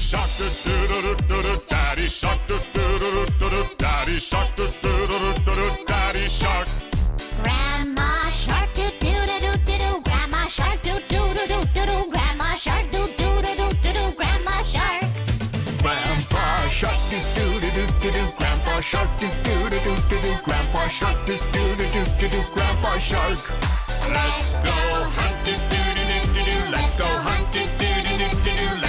shark, do do do do do do. Daddy shark, do do do do do do. Daddy shark, do do do do do do. Daddy shark. Grandma shark do do do do do do. Grandma shark do do do do do do. Grandma shark do do do do do do. Grandma shark. Grandpa shark do do do do do do. Grandpa shark do do do do do do. Grandpa shark do do do do do do. Grandpa shark. Let's go hunt, do do do do do do. Let's go hunt, do do do do do do.